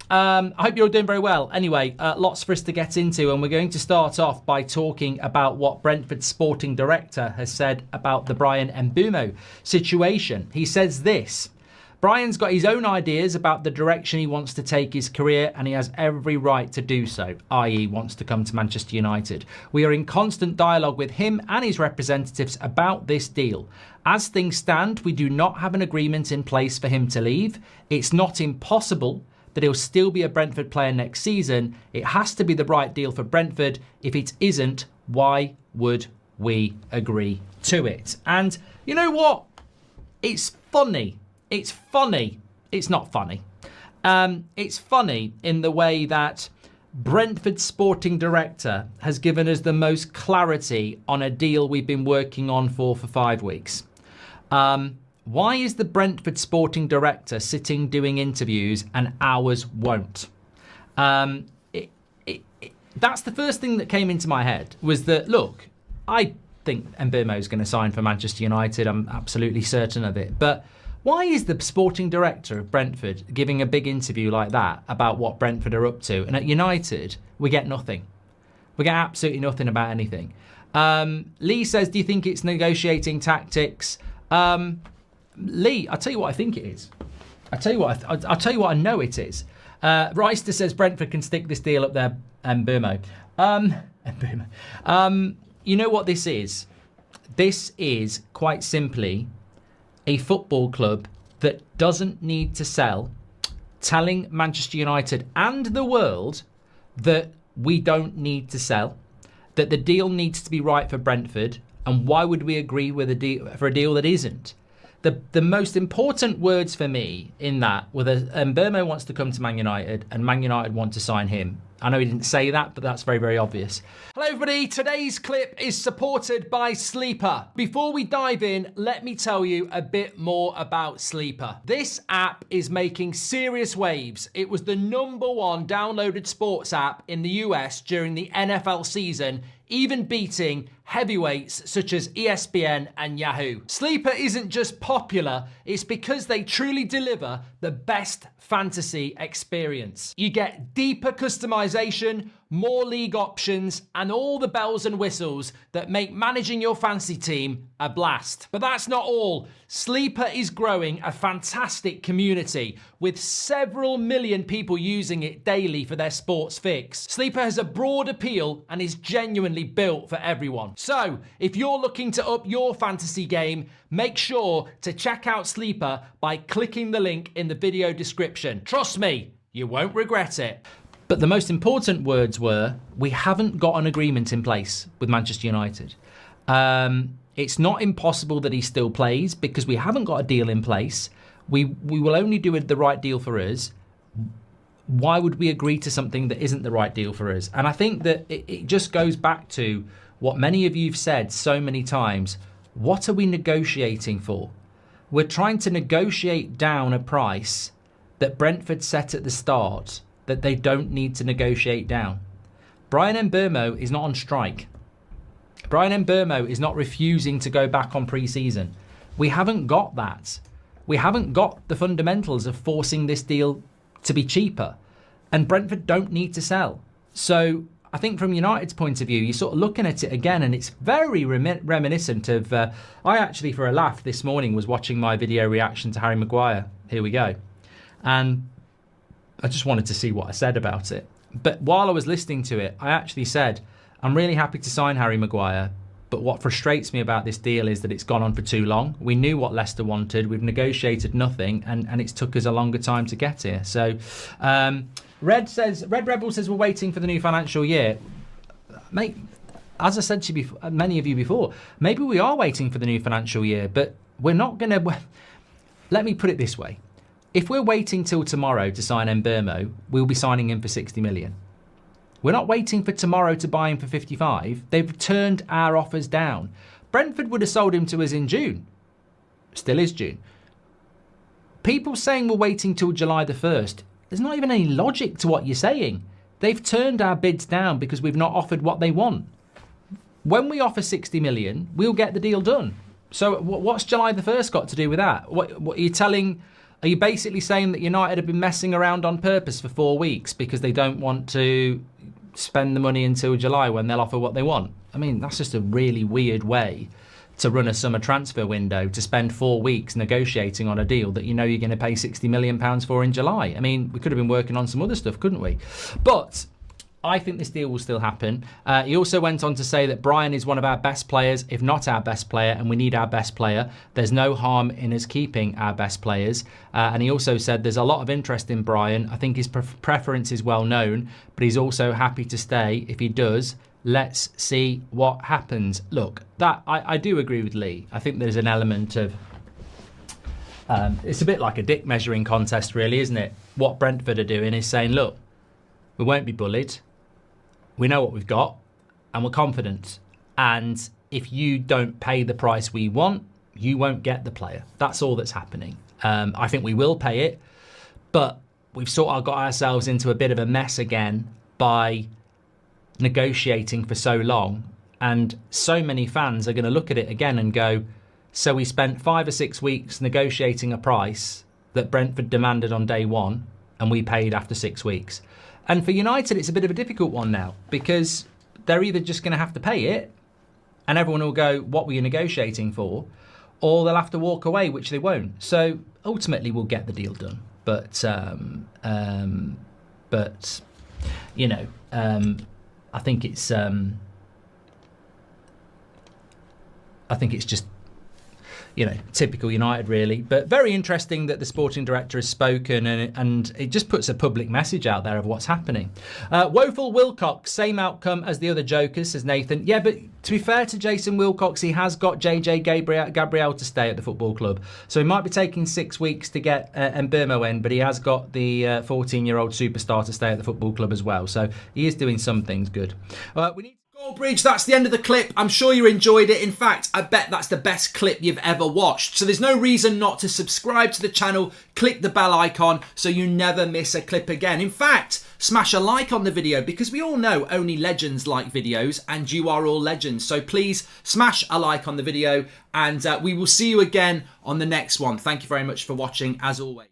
I hope you're all doing very well. Anyway, lots for us to get into, and we're going to start off by talking about what Brentford's sporting director has said about the Bryan Mbuemo situation. He says this: Brian's got his own ideas about the direction he wants to take his career, and he has every right to do so, i.e. wants to come to Manchester United. We are in constant dialogue with him and his representatives about this deal. As things stand, we do not have an agreement in place for him to leave. It's not impossible that he'll still be a Brentford player next season. It has to be the right deal for Brentford. If it isn't, why would we agree to it? And you know what? It's funny. It's funny. It's not funny. It's funny in the way that Brentford's sporting director has given us the most clarity on a deal we've been working on for 5 weeks. Why is the Brentford sporting director sitting doing interviews and ours won't? That's the first thing that came into my head, was that, look, I think Mbuemo is going to sign for Manchester United. I'm absolutely certain of it. But why is the sporting director of Brentford giving a big interview like that about what Brentford are up to? And at United, we get nothing. We get absolutely nothing about anything. Lee says, do you think it's negotiating tactics? Lee, I'll tell you what I think it is. I'll tell you what I know it is. Reister says Brentford can stick this deal up there. Mbuemo. You know what this is? This is quite simply a football club that doesn't need to sell, telling Manchester United and the world that we don't need to sell, that the deal needs to be right for Brentford, and why would we agree with for a deal that isn't? The most important words for me in that were that Mbuemo wants to come to Man United and Man United want to sign him. I know he didn't say that, but that's very, very obvious. Hello, everybody. Today's clip is supported by Sleeper. Before we dive in, let me tell you a bit more about Sleeper. This app is making serious waves. It was the #1 downloaded sports app in the US during the NFL season, even beating heavyweights such as ESPN and Yahoo. Sleeper isn't just popular, it's because they truly deliver the best fantasy experience. You get deeper customization, more league options, and all the bells and whistles that make managing your fantasy team a blast. But that's not all. Sleeper is growing a fantastic community with several million people using it daily for their sports fix. Sleeper has a broad appeal and is genuinely built for everyone. So, if you're looking to up your fantasy game, make sure to check out Sleeper by clicking the link in the video description. Trust me, you won't regret it. But the most important words were, we haven't got an agreement in place with Manchester United. It's not impossible that he still plays because we haven't got a deal in place. We will only do the right deal for us. Why would we agree to something that isn't the right deal for us? And I think that it just goes back to what many of you have said so many times. What are we negotiating for? We're trying to negotiate down a price that Brentford set at the start that they don't need to negotiate down. Bryan Mbuemo is not on strike. Bryan Mbuemo is not refusing to go back on pre-season. We haven't got that. We haven't got the fundamentals of forcing this deal to be cheaper. And Brentford don't need to sell. So I think from United's point of view, you're sort of looking at it again and it's very reminiscent of... I actually, for a laugh this morning, was watching my video reaction to Harry Maguire. Here we go. And I just wanted to see what I said about it. But while I was listening to it, I actually said, I'm really happy to sign Harry Maguire, but what frustrates me about this deal is that it's gone on for too long. We knew what Leicester wanted, we've negotiated nothing, and it's took us a longer time to get here. So, Red Rebel says we're waiting for the new financial year. Mate, as I said to you before, many of you before, maybe we are waiting for the new financial year, but we're not going to... Let me put it this way. If we're waiting till tomorrow to sign Mbuemo, we'll be signing him for 60 million. We're not waiting for tomorrow to buy him for 55. They've turned our offers down. Brentford would have sold him to us in June. Still is June. People saying we're waiting till July the 1st, there's not even any logic to what you're saying. They've turned our bids down because we've not offered what they want. When we offer 60 million, we'll get the deal done. So what's July the 1st got to do with that? What are you telling Are you basically saying that United have been messing around on purpose for 4 weeks because they don't want to spend the money until July when they'll offer what they want? I mean, that's just a really weird way to run a summer transfer window, to spend 4 weeks negotiating on a deal that you know you're going to pay £60 million for in July. I mean, we could have been working on some other stuff, couldn't we? But I think this deal will still happen. He also went on to say that Brian is one of our best players, if not our best player, and we need our best player. There's no harm in us keeping our best players. And he also said there's a lot of interest in Brian. I think his preference is well known, but he's also happy to stay if he does. Let's see what happens. Look, that I do agree with Lee. I think there's an element of... it's a bit like a dick measuring contest, really, isn't it? What Brentford are doing is saying, look, we won't be bullied. We know what we've got, and we're confident. And if you don't pay the price we want, you won't get the player. That's all that's happening. I think we will pay it, but we've sort of got ourselves into a bit of a mess again by negotiating for so long. And so many fans are going to look at it again and go, so we spent 5 or 6 weeks negotiating a price that Brentford demanded on day one, and we paid after 6 weeks. And for United, it's a bit of a difficult one now because they're either just going to have to pay it and everyone will go, what were you negotiating for? Or they'll have to walk away, which they won't. So ultimately, we'll get the deal done. But you know, I think it's just, you know, typical United, really. But very interesting that the sporting director has spoken, and it just puts a public message out there of what's happening. Woeful Wilcox, same outcome as the other jokers, says Nathan. Yeah, but to be fair to Jason Wilcox, he has got JJ Gabriel to stay at the football club. So he might be taking 6 weeks to get Mbuemo in, but he has got the 14-year-old superstar to stay at the football club as well. So he is doing some things good. We need Goldbridge, that's the end of the clip. I'm sure you enjoyed it. In fact, I bet that's the best clip you've ever watched. So there's no reason not to subscribe to the channel, click the bell icon so you never miss a clip again. In fact, smash a like on the video because we all know only legends like videos and you are all legends. So please smash a like on the video and we will see you again on the next one. Thank you very much for watching as always.